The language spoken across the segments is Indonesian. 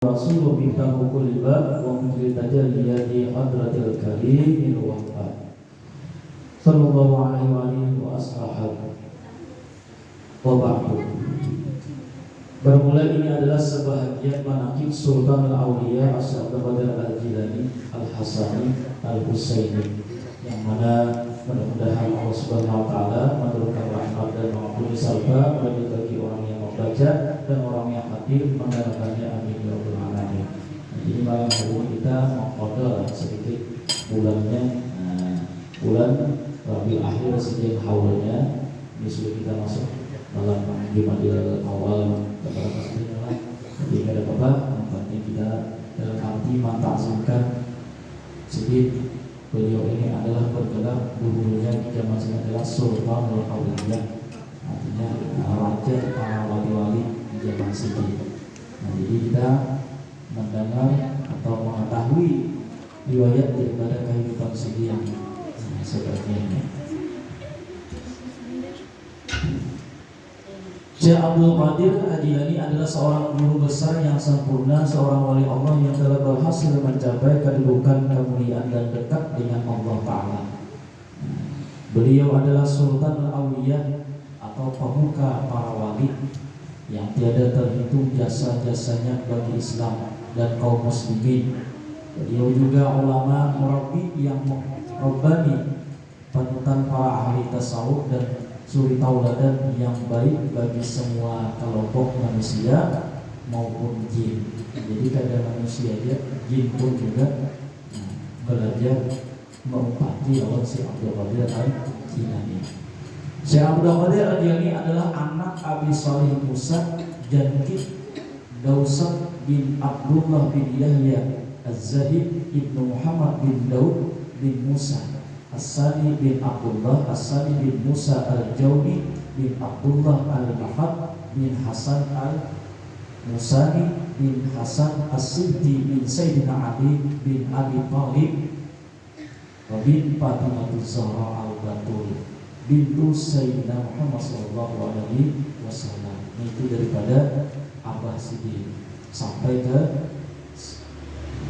Rasul miftahu kulli bab wa mujri tajalliyati hadratil karim min wahab sallallahu alaihi wa alihi wa ashabihi wa ba'du. Bermula ini adalah sebahagian manaqib Sultan Al-Auliya Syekh Abdul Qadir Al-Jilani Al-Hasani Al-Husaini, yang mana mudah-mudahan Allah Subhanahu wa taala menurunkan rahmat dan mengampuni salba bagi orang yang membaca dan orang yang hadir mendengarkannya, amin ya rabbal alamin. Jadi malam hari ini kita mengkodol sedikit bulannya, bulan Rabiul Akhir sejak awalnya. Ini sudah kita masuk dalam Jumadil Awal kepada pastinya lah. Jadi tidak ada apa-apa, nampaknya kita dalam arti mantapkan sedikit. Beliau ini adalah bergelar dulunya di zaman sini adalah Sultan Al-Auliyah, artinya raja para wali-wali di zaman sini. Nah, jadi kita mendengar atau mengetahui riwayat daripada kehidupan sini yang seperti ini. Syekh Abdul Qadir Al-Jilani adalah seorang guru besar yang sempurna, seorang wali Allah yang telah berhasil mencapai kedudukan, kemuliaan dan dekat dengan Allah Ta'ala. Beliau adalah Sultan Al-Awliyah atau pemuka para wali yang tiada terhitung jasa-jasanya bagi Islam dan kaum muslimin. Beliau juga ulama murabbi yang rabbani, panutan para ahli tasawuf dan suri tauladan yang baik bagi semua kelompok manusia maupun jin. Jadi kadang manusia aja, jin pun juga belajar mempati Allah Syekh Abdul Qadir Al-Jilani. Syekh Abdul Qadir Al-Jilani adalah anak Abi Salih Musa Jankid Dausat bin Abdullah bin Yahya Az-Zahid ibnu Muhammad bin Daud bin Musa As-Sani bin Abdullah As-Sani bin Musa Al-Jawni bin Abdullah Al-Mahad bin Hasan Al-Musani bin Hasan As-Siddi bin Sayyidina Ali bin Abi Talib bin Fatimah Zahra Al-Batul bintu Sayyidina Muhammad sallallahu alaihi wasallam. Itu daripada Abah Siddiq sampai ke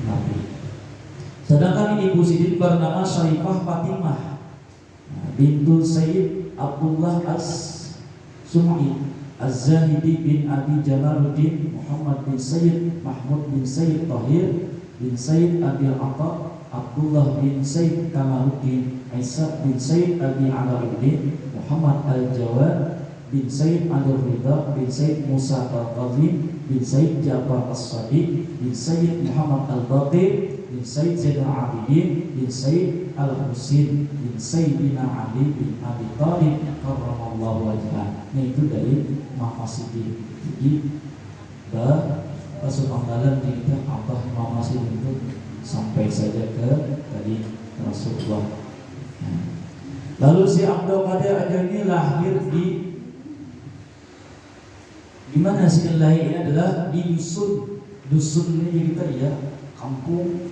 Nabi. Sedangkan ibu Sidin bernama Syaifah Fatimah bintu Sayyid Abdullah As-Sum'i Az-Zahidi bin Abi Jalaluddin Muhammad bin Sayyid Mahmud bin Sayyid Tahir bin Sayyid Abi Atta Abdullah bin Sayyid Kamaluddin Isa bin Sayyid Abi Alauddin Muhammad Al-Jawad bin Sayyid Al-Ridha bin Sayyid Musa Al-Qadhim bin Sayyid Ja'far As-Sadiq bin Sayyid Muhammad Al-Baqir bin Sayyid Zainal Abidin bin Sayyid Al-Husin bin Sayyidina Ali bin Abi Talib karramallahu wajhah. Nah, itu dari Mama Siti. Jadi masuk pangkalan di kita Abah Mama Siti itu sampai saja ke tadi Rasulullah. Lalu si Abdul Qadir Al-Jilani lahir di mana sih lahir? Ini adalah di dusun ini kita ya, kampung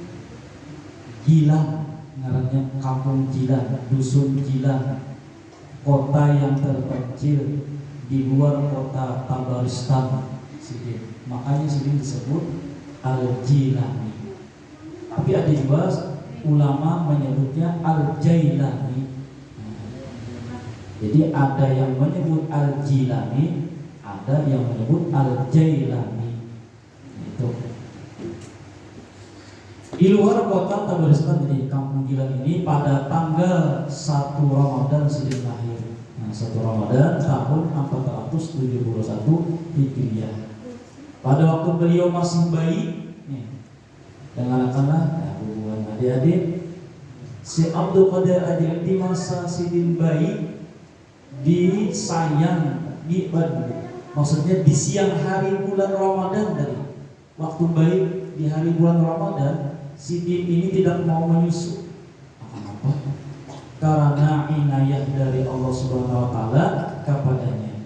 Gilang, ngarannya kampung Gilang, dusun Gilang, kota yang terpencil di luar kota Tabaristan. Makanya sini disebut Al-Jilani. Tapi ada juga ulama menyebutnya Al-Jailani. Jadi ada yang menyebut Al-Jilani, ada yang menyebut Al-Jailani. Itu di luar kota Tabaristan, di kampung Gilang ini pada tanggal 1 Ramadan sedang lahir. Nah, 1 Ramadan tahun 471 Hijriah. Pada waktu beliau masih bayi, dengarkanlah hubungan adik-adik, si Abdul Qadir Al-Jilani di masa sidin bayi disayang, maksudnya di siang hari bulan Ramadan, dari waktu bayi di hari bulan Ramadan, Sidin ini tidak mau menyusu. Kenapa? Karena inayah dari Allah Subhanahu wa taala kepadanya.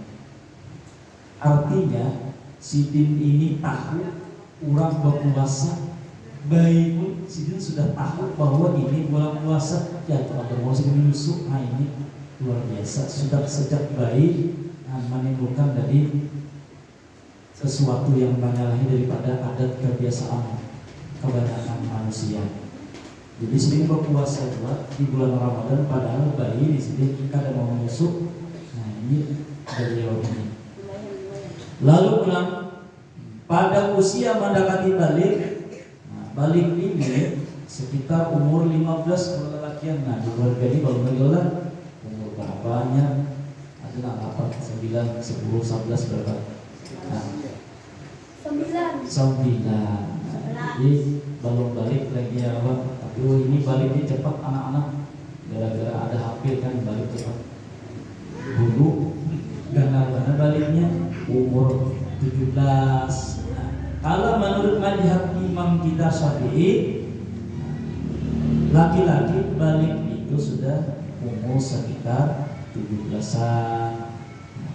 Artinya Sidin ini tahu orang berpuasa, bayi pun Sidin sudah tahu bahwa ini bulan puasa, ya kalau mau Sidin menyusu. Nah, ini luar biasa, sudah sejak bayi menimbulkan dari sesuatu yang menyalahi daripada adat kebiasaan kebanyakan manusia. Jadi sini berpuasa juga di bulan Ramadan, padahal bayi di sini kada mau menyusu. Nah ini beliau ini. Lalu pulang pada usia mendekati balik. Nah, balik ini sekitar umur 15 kalau lelakian. Nah di keluarga ini baru menjelang umur berapanya? Ada lah 8, 9, 10, 11 berapa? Nah, 9. Jadi belum balik lagi ya Bang. Tapi ini baliknya cepat anak-anak. Gara-gara ada HP kan balik cepat. Dulu karena baliknya umur 17. Nah, kalau menurut madhab Imam kita Syafi'i, laki-laki balik itu sudah umur sekitar 17-an,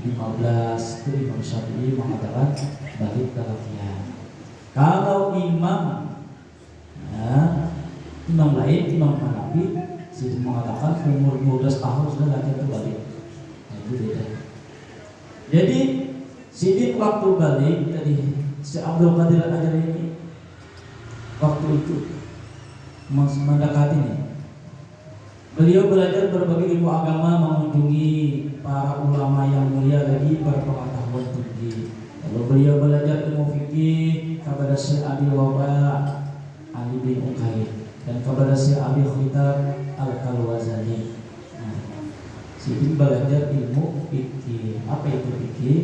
15. Itu Imam Syafi'i mengatakan balik ke laki-laki. Kalau imam lain, Imam Hanafi sudah mengatakan umur 12 tahun sudah laki itu balik. Nah, itu beda. Jadi sidik waktu balik tadi si Abdul Qadir Al-Jilani ini waktu itu mendekati nih. Beliau belajar berbagai ilmu agama, mengunjungi para ulama yang mulia lagi berpengetahuan tinggi. Lalu beliau belajar ilmu fikih kepada Syekh Abi Waba Ali bin Uqaid dan kepada Syekh Abi Khitab Al-Kalwazani. Nah, jadi belajar ilmu fikih. Apa itu fikih?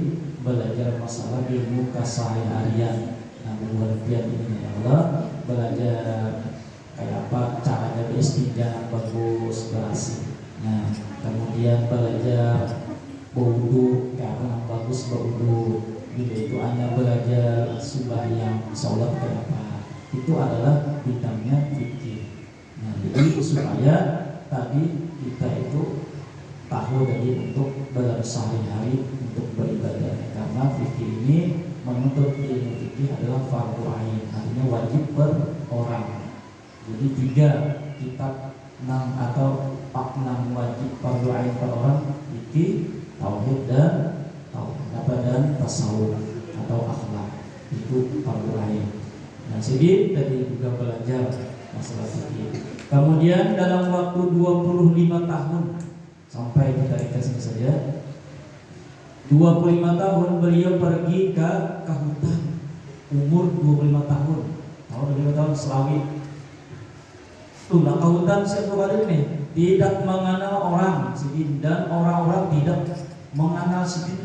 Belajar masalah ilmu keseharian. Nah, pengertian ini ya Allah, belajar kayak apa caranya beristinja yang bagus, berasih. Nah, kemudian belajar berwudu, kayak apa yang bagus berwudu. Itu hanya belajar sembahyang, sholat kayak apa. Itu adalah bidangnya fikih. Nah, jadi supaya tadi kita itu tahu dari untuk dalam sehari-hari untuk beribadah. Karena fikih ini menuntut ilmu fikih adalah fardu ain, artinya wajib per orang. Jadi 3 kitab 6 atau 6 wajib fardu ain per orang: fikih, tauhid dan tasawuf atau akhlak. Itu fardu ain. Nah, sedikit tadi juga belajar masalah fikih. Kemudian dalam waktu 25 tahun sampai kita dikasih saja 25 tahun beliau pergi ke hutan. Umur 25 tahun. Tahun 25 tahun Selawi. Tuh, ke hutan Syekh Qadir ini tidak mengenal orang Sidin dan orang-orang tidak mengenal Sidin.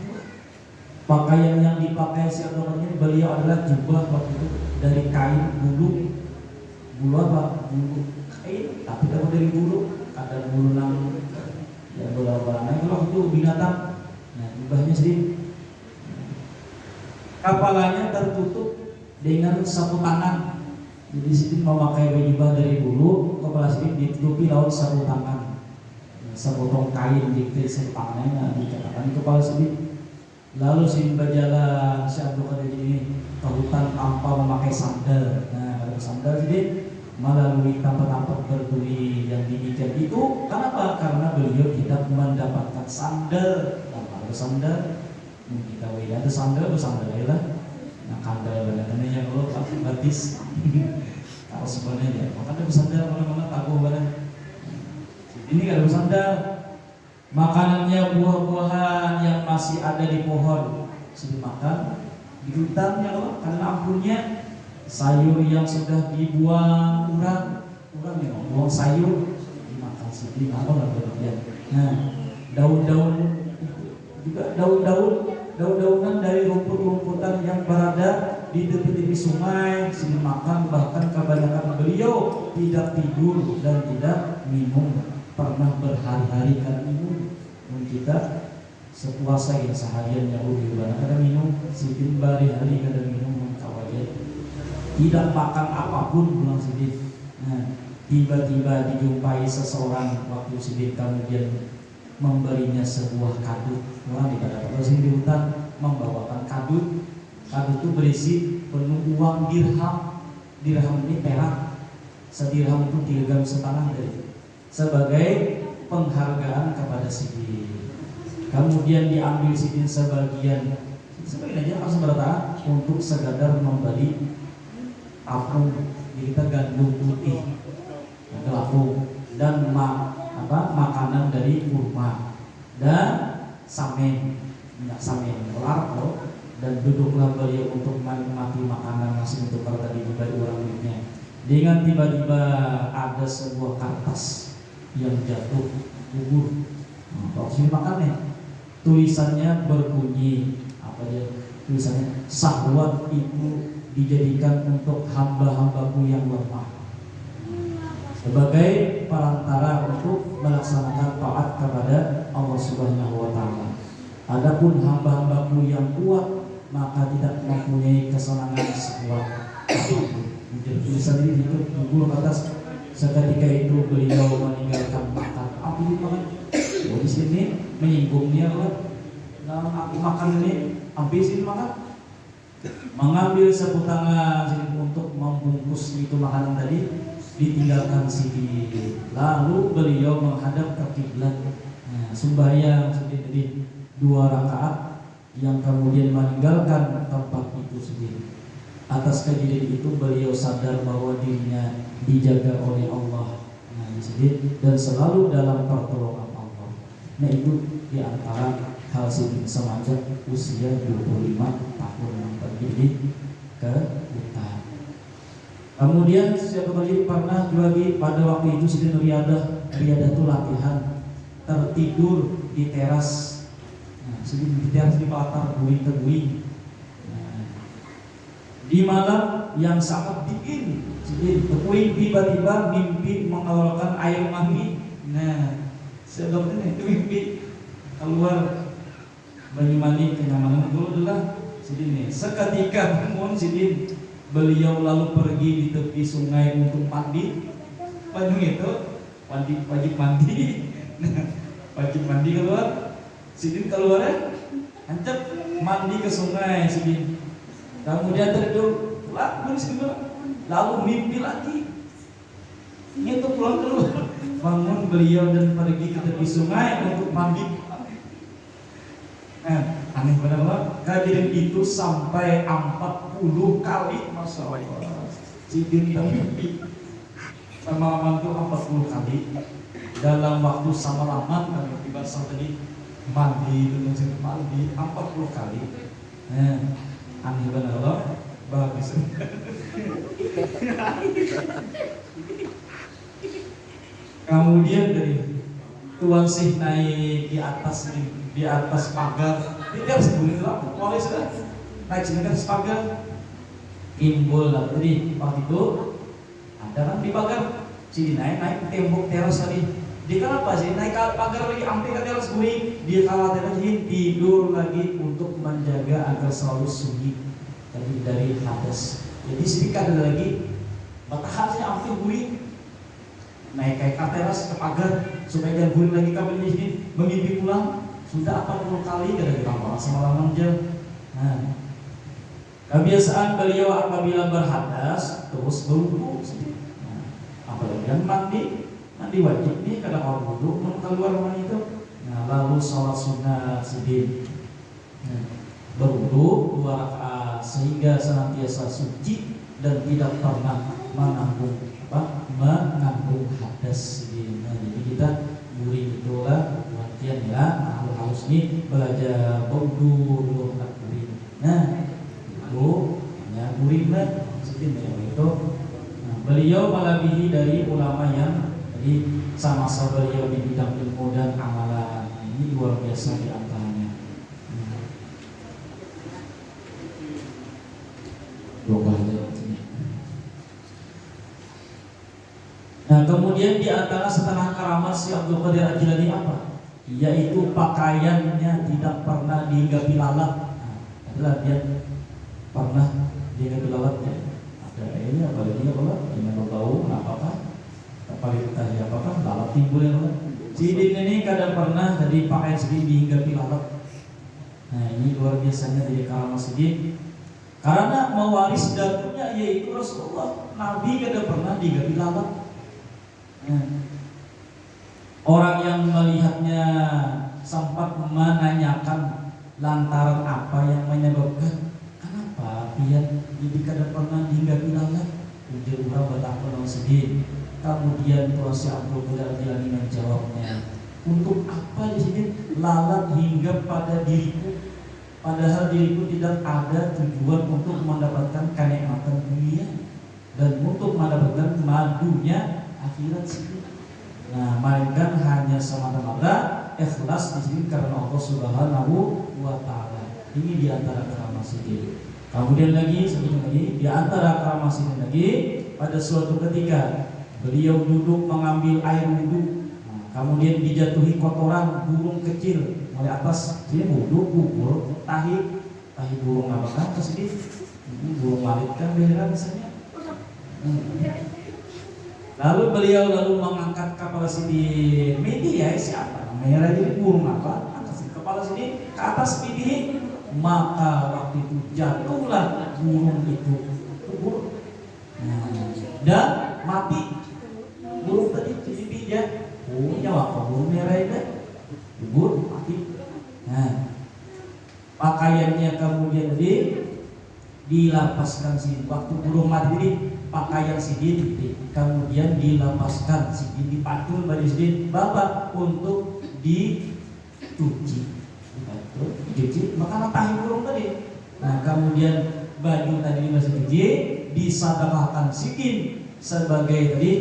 Pakaian yang dipakai Syekh Qadir beliau adalah jubah waktu itu dari kain bulu. Bulu apa? Bulu kain, tapi kalau dari bulu ada bulu nang ya bola-bola. Nah, kalau itu binatang. Nah, jubahnya sedih. Kepalanya tertutup dengan sapu tangan. Jadi Sidin memakai jubah dari bulu, kepala Sidin ditutupi lawan sapu tangan. Sepotong kain di tangannya dikatakan kepala Sidin. Lalu Sidin berjalan Syekh Abdul Qadir ini ke hutan tanpa memakai sandal. Nah, kalau sandal Sidin melalui tempat-tempat berduri yang demikian itu. Kenapa? Karena beliau tidak mendapatkan sandal. Nah, kalau sandal kita ada sandal lah. Nah, kandal benar-benar kalau batis. Kalau sebenarnya makanya bersandal mana-mana tahu badan. Ini kalau bersandal makanannya buah-buahan yang masih ada di pohon sudah makan di hutannya loh, karena ampunnya sayur yang sudah dibuang kurang ya buang sayur dimakan sedih apa lah berlebihan. Nah, daun-daun juga daun-daunan dari rumput-rumputan yang berada di tepi-tepi sungai sini makan. Bahkan kebanyakan beliau tidak tidur dan tidak minum, pernah berhari-hari kan minum. Kita sepuasa yang seharian Yahudi kadang minum, Sidin hari-hari kadang minum kawajet, tidak makan apapun pulang Sidin. Nah, tiba-tiba dijumpai seseorang waktu Sidin kemudian memberinya sebuah kado. Orang tidak dapat di hutan membawakan kado. Kado itu berisi penuh uang dirham. Dirham ini perak. Sedirham itu 3,5 gram dari sebagai penghargaan kepada Sidin. Kemudian diambil Sidin sebagian Sebagian aja harus bertahan untuk sekadar membeli apung, kita gandum putih, apung dan makanan dari kurma dan samen, minyak samen, lardo, dan duduklah beliau untuk menikmati makanan nasi untuk tadi dibagi orang duitnya. Dengan tiba-tiba ada sebuah kertas yang jatuh gugur. Kalau sini makan nih, tulisannya berbunyi apa dia? Tulisannya, syahwat itu dijadikan untuk hamba-hambaku yang lemah sebagai perantara untuk melaksanakan taat kepada Allah Subhanahu wa taala. Adapun hamba-hambaku yang kuat maka tidak mempunyai kesenangan syahwat. Tulisan ini itu gugur atas. Seketika itu beliau meninggalkan makan. Aku makan. Oh, di sini menyinggung dia kan. Dalam aku makan ini, habisin makan. Mengambil sapu tangan untuk membungkus itu makanan tadi, ditinggalkan sedikit. Lalu beliau menghadap ke kiblat. Nah, sembahyang sendiri 2 rakaat yang kemudian meninggalkan tempat itu sendiri. Atas kejadian itu beliau sadar bahwa dirinya dijaga oleh Allah, dan selalu dalam pertolongan Allah. Nah, itu diantara hal semacam usia 25 tahun yang pergi ke hutan. Kemudian setiap kali pernah lagi pada waktu itu sedang riadah itu latihan tertidur di teras. Nah, di teras di latar guing. Di malam yang sangat dingin, Tekuing tiba-tiba mimpi mengeluarkan air mani. Nah, sebabnya itu mimpi keluar banyu mani kenyamanan dulu adalah sidin. Seketika bangun sidin, beliau lalu pergi di tepi sungai untuk mandi. Banyu itu wajib mandi. Nah, wajib mandi keluar. Sidin keluar ancap mandi ke sungai sidin. Kemudian tertidur, lalu mimpi lagi. Ini tuh pulang keluar. Bangun beliau dan pergi ke tepi sungai untuk mandi. Aneh benar. Kejadian itu sampai 40 kali, Masya Allah. Sidin mimpi sama itu 40 kali. Dalam waktu sama lama kami tiba tadi mandi 40 kali. Aneh benar Allah, bagus. Kemudian dari tuan sih naik di atas pagar, tidak sebelum itu mulai sudah naik di atas pagar, timbul lah tadi waktu itu ada kan di pagar, sini naik tembok teras tadi. Dia kenapa sih naik pagar lagi sampai ke teras gue? Dia khawatir lagi tidur lagi untuk menjaga agar selalu sunyi dari hadas. Jadi sedikit ada lagi batahan sih sampai gue naik ke teras ke pagar supaya jangan gue lagi kabel di sini mengimpi pulang. Sudah 40 kali kada ditambah semalam jam. Nah, kebiasaan beliau apabila berhadas terus berwudu. Nah, apalagi yang mandi wajib nih kadang orang wudu mau keluar rumah itu. Nah, lalu sholat sunnah sidin, berwudu 2 rakaat sehingga senantiasa suci dan tidak pernah mengandung hadas sidin. Nah, jadi kita gurih itulah latihan ya. Harus nih belajar berwudu 2 rakaat gurih. Nah, itu hanya gurih lah sidin itu. Nah, beliau melebihi dari ulama yang jadi sama-sama beliau di bidang ilmu dan amalan. Ini luar biasa di antaranya. Nah, kemudian di antara setengah keramat si Abdul Qadir Al-Jilani apa? Yaitu pakaiannya tidak pernah dihinggapi lalat. Nah, adalah dia pernah dihinggapi lalatnya. Ada ini apalagi kalau ini bau apa-apa. Paling tadi apakah lalat timbul yang lalat. Sidin ini kadang pernah jadi pakaian sedih dihinggapi lalat. Nah, ini luar biasanya dari karamah sidin karena mewaris datunya yaitu Rasulullah. Nabi kadang pernah dihinggapi lalat. Nah, orang yang melihatnya sempat menanyakan Lantaran apa yang menyebabkan? Kenapa biar jadi kada pernah hingga bilangan ujar orang bertakwa sedih. Kemudian proses Abdul Qadir Jilani menjawabnya, untuk apa di sini lalat hingga pada diriku, padahal diriku tidak ada tujuan untuk mendapatkan kenikmatan dunia dan untuk mendapatkan madunya akhirat sini. Nah, melainkan hanya semata-mata ikhlas di sini karena Allah Subhanahu wa taala. Ini di antara karamah sini. Kemudian lagi sebelum lagi di antara karamah sini lagi pada suatu ketika beliau duduk mengambil air wudhu. Nah, kemudian dijatuhi kotoran burung kecil oleh atas. Sini wudhu pukul tahi burung apa kan ke sini? Burung walit kan beneran misalnya. Lalu beliau mengangkat kepala sini midi ya siapa namanya jadi burung apa angkat kepala sini ke atas midi, maka waktu itu jatuhlah burung itu kubur dan mati burung tadi jadi dia nyawa burung merah itu kubur mati. Nah, pakaiannya kemudian dilapaskan sih waktu burung mati ini. Pakaian sidin kemudian dilepaskan sidin dipatul baju sidin bapak untuk dicuci maka tahi burung tadi. Nah, kemudian baju tadi masih dicuci disedekahkan sidin sebagai tadi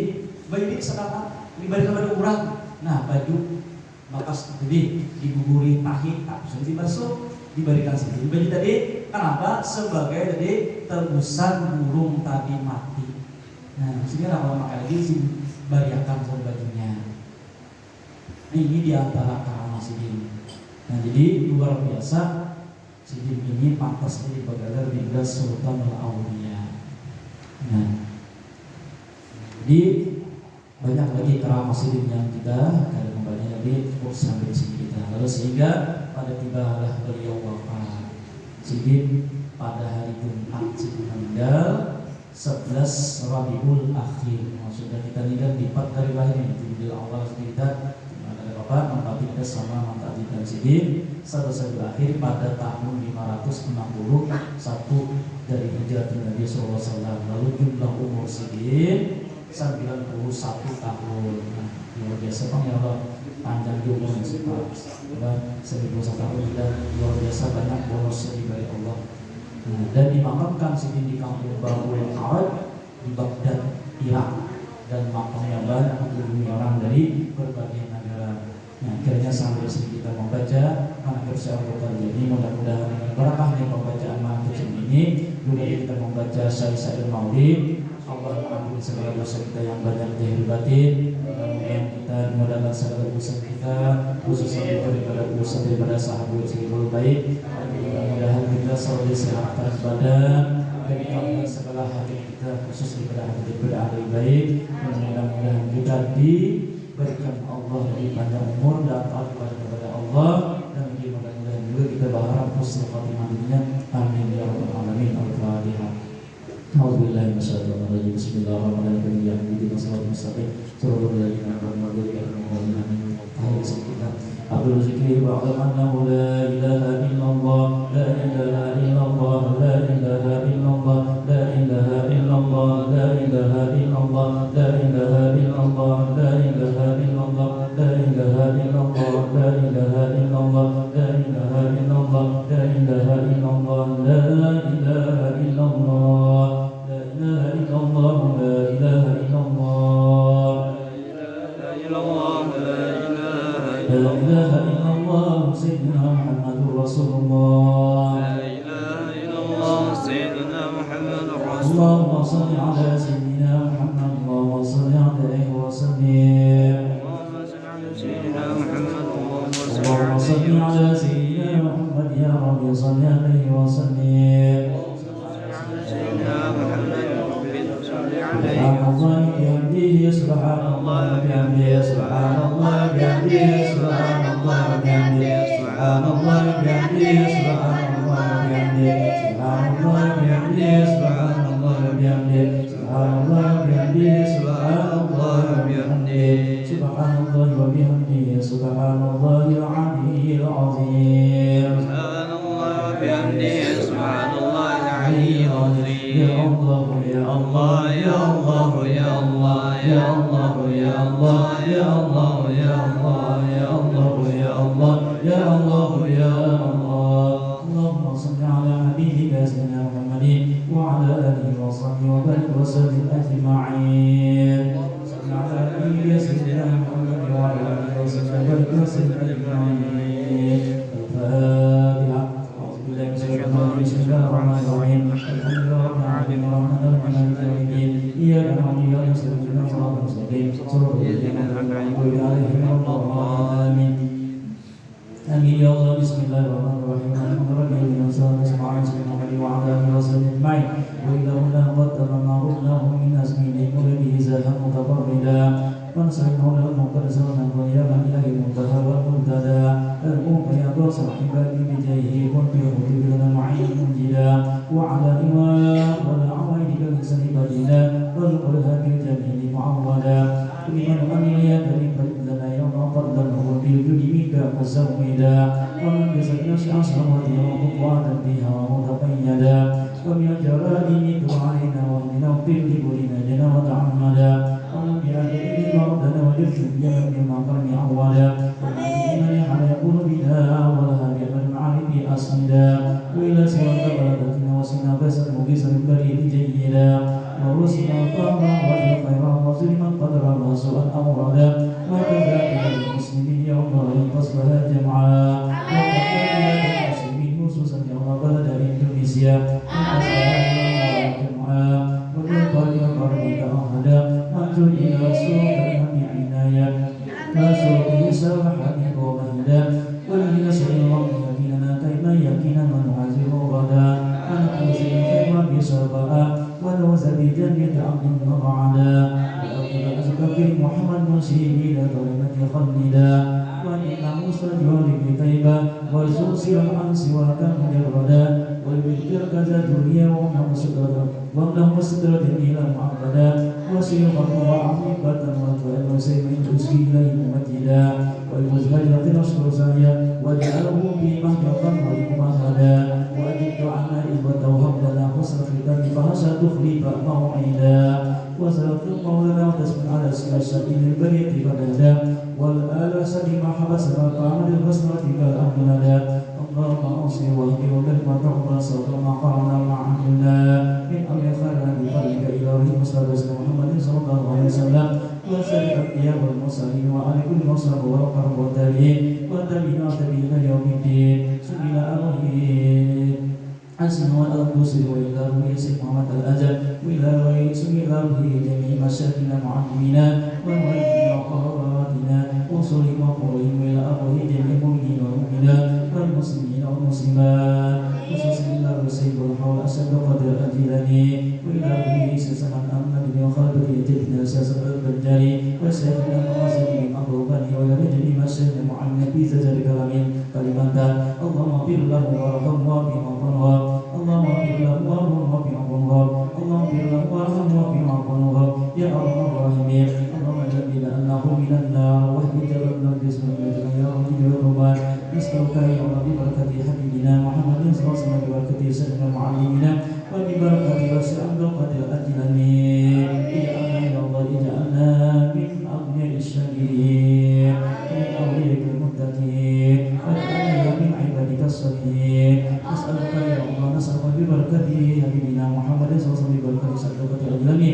baju disedekahkan diberikan pada orang. Nah, baju maka tadi diguguri tahi habis dibasuh diberikan sidin baju tadi. Kenapa? Sebagai tadi tebusan burung tadi mati. Nah, sehingga lama-lama lagi bariakan bajunya. Nah, ini diantara karamah sidin. Nah, jadi luar biasa sidin ini pantas dipegalar di gelas Sultan Al-Auliya. Nah, jadi banyak lagi karamah sidin yang kita kada kembali lagi cukup sampai di sini kita. Lalu sehingga pada tibalah beliau wafat. Sidin pada hari Jumat sidin meninggal 11 Rabiul Akhir. Maksudnya kita nikah di 4 hari lahir ini di awal kita ada bapak menempati kita sama menempati dan sidin 1 Rabiul Akhir pada tahun 561 dari hijrah Nabi SAW. Lalu jumlah umur sidin 91 tahun. Nah, luar biasa Bang ya Allah, panjang di umur dan 1001 tahun dan luar biasa banyak bonus dari Allah. Nah, dan dimakamkan sidin di kampung Babul Arad di Baghdad, Irak, dan makamnya banyak mengunjungi orang dari berbagai negara. Nah, akhirnya sampai sini kita membaca manaqib Syekh Al-Qur'an ini. Mudah-mudahan dengan barakahnya pembacaan manaqib ini, kemudian kita membaca syair-syair maulid. Allah mengampuni segala dosa kita yang banyak zahir batin. Kemudian kita dimudahkan segala urusan kita, khususnya daripada urusan daripada sahabat yang baik. Mudah-mudahan kita selalu disehatkan badan dan dikabulkan segala hati kita, khusus daripada ahli baik. Mudah-mudahan kita diberikan Allah lebih panjang umur dan taat kepada Allah, dan mudah-mudahan juga kita berharap husnul khatimah dunia. Amin ya rabbal alamin. Al-Fatihah. Alhamdulillah masyaallah rajim bismillahirrahmanirrahim ya hadirin sallallahu mustaqim sallallahu alaihi wa sallam. Abdul zikri ba'da annahu la ilaha illallah la ilaha illallah la ilaha illallah la ilaha illallah la ilaha illallah la ilaha illallah la ilaha illallah la ilaha illallah la ilaha illallah la ilaha illallah la ilaha illallah la ilaha illallah لا إله إلا الله لا إله إلا الله لا إله إلا الله سيدنا محمد رسول الله لا إله إلا الله سيدنا محمد رسول الله. اللهم صل على سيدنا محمد اللهم صل عليه وسلم. اللهم صل على سيدنا محمد اللهم صل على سيدنا محمد يا رب صل عليه وسلم. سبحان الله وبحمده سبحان الله وبحمده سبحان الله وبحمده سبحان الله وبحمده سبحان الله وبحمده سبحان الله وبحمده سبحان الله وبحمده سبحان الله وبحمده سبحان الله وبحمده سبحان الله وبحمده سبحان الله العلي العظيم. وبحمده سبحان الله العلي العظيم. يا الله يا الله يا الله يا الله يا الله يا الله يا الله يا الله يا الله يا الله يا الله يا الله. اللهم صل على حبيبك سيدنا محمد وعلى آله وصحبه وبارك وسلم أجمعين. صل على حبيبك سيدنا محمد وعلى آله وصحبه وبارك وسلم أجمعين. الفاتحة. أعوذ بالله من الشيطان الرجيم. بسم الله الرحمن الرحيم. الحمد لله رب العالمين الرحمن الرحيم مالك يوم الدين. إياك نعبد وإياك نستعين اهدنا الصراط المستقيم صراط الذين أنعمت عليهم غير المغضوب عليهم. آمين. آمين يا الله. بسم الله الرحمن الرحيم. الحمد لله من صلى الله عليه وعلى آله وصحبه أجمعين. وإذا هنا قدم معروفناه من أسمه ولده زاها متفردا ونسعده له قد سرنا ويا من إله المنتهى والمنتدى الأم يا صاحب بجاهه والبيوت بلنا معين منجدا وعلى إمام والعوائد كالإنسان بدينا والقرها بالجميل معودا لمن أمن يا كريم لنا يوم فضلا وبالجود منك مزودا ومن بسكن أصحابه وقوانا بها متقيدا ومن جرائم دعائنا واهدنا واغفر لكلنا جنا وتعمدا ومن بأهل مرضنا وجرشد جمال المقام عودا ومن على قلوبنا ولها بأمر المعارف أسندا وإلى سواك بلدتنا وسنا بسا مبسا البريد جيدا ورسل طابا وجه خيرا وظلما قدرا وسوءا أوردا وكذلك المسلمين يوم فصلها جمعا وكذلك المسلمين خصوصا يوم بلد إندونيسيا فصلها جمعا وبالقدر قربك أهدا وانظر إلى سوء الهم عنايا فسوء سبحانه ومهدا ولله سيد الله يقيننا كيما يقين من نعزه غدا ونحوزي الخير بسرباء ونوز بجنة عبد وقعدا وأقول أزكى محمد مسيح إلى كلمة خلدا ونعم مستجوار بطيبة وزوسر عن سواك مجردا والبكر كذا دنيا ومنه سترة إلى معبدا وسيقا وعقيبة وسيم تسكي إليه ممجدا والمزهجة نشر سعيا واجعله في محجقا ومهدا وأجد عنا إذبة وهب لنا حسن ختام فهشا تخلف موعدا وسلط مولانا وتسمع على سبيل البرية فبدا والآل سلم حبس فعمل البصرة كالأمندا اللهم أوصي واهدي وبارك وتقبل صوت ما قرنا معنا من أمر خيرنا بفضلك إلى رحم مصطفى محمد صلى الله عليه وسلم وسائر الأنبياء والمرسلين وعلى كل مصرف والقرب والتابعين والتابعين يوم الدين سبيل أمره حسن والأنفس وإلى روح سيد محمد الأجل وإلى روح سبيل روح جميع مشاكلنا معلمين ومعلمين وقراتنا وصلهم وقولهم وإلى أروح جميع المؤمنين والمؤمنات والمسلمين والمسلمات خصوصا إلى روح سيد الحول أشد قدر أجلني وإلى روح سيسمع أمنا بن وخالد جدنا سيسمع البجاري وسيدنا مواصل من أقرباني وإلى جميع مشاكلنا معلمين في زجر كلمات اللهم اغفر له وارحمه وارحمه اللهم اغفر له وارحمه اللهم اغفر له وارحمه وارحمه يا ارحم الراحمين اللهم جعل انه من النار واهدك من الجسم يا رب الرحمن نسألك يا رب ببركة حبيبنا محمد صلى الله عليه وسلم ببركة سيدنا معلمنا وببركة وسع القدر أجلني اجعلنا يا الله اجعلنا من أغنياء الشاكرين من أولياء المتقين واجعلنا من عبادك الصالحين نسألك يا الله نسألك ببركة حبيبنا محمد صلى الله عليه وسلم ببركة صدقة أجلني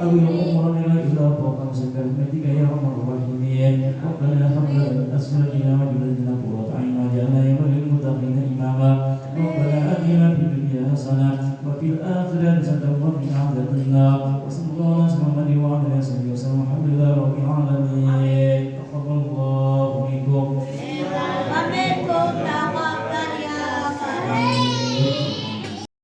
أول أمورنا إلى فوق برحمتك يا أرحم الراحمين ربنا هب لنا من أزواجنا وذرياتنا قرة أعين واجعلنا للمتقين إماما ربنا آتنا في الدنيا حسنة وفي الآخرة حسنة وقنا عذاب النار وصلى الله على محمد وعلى آله وصحبه وسلم.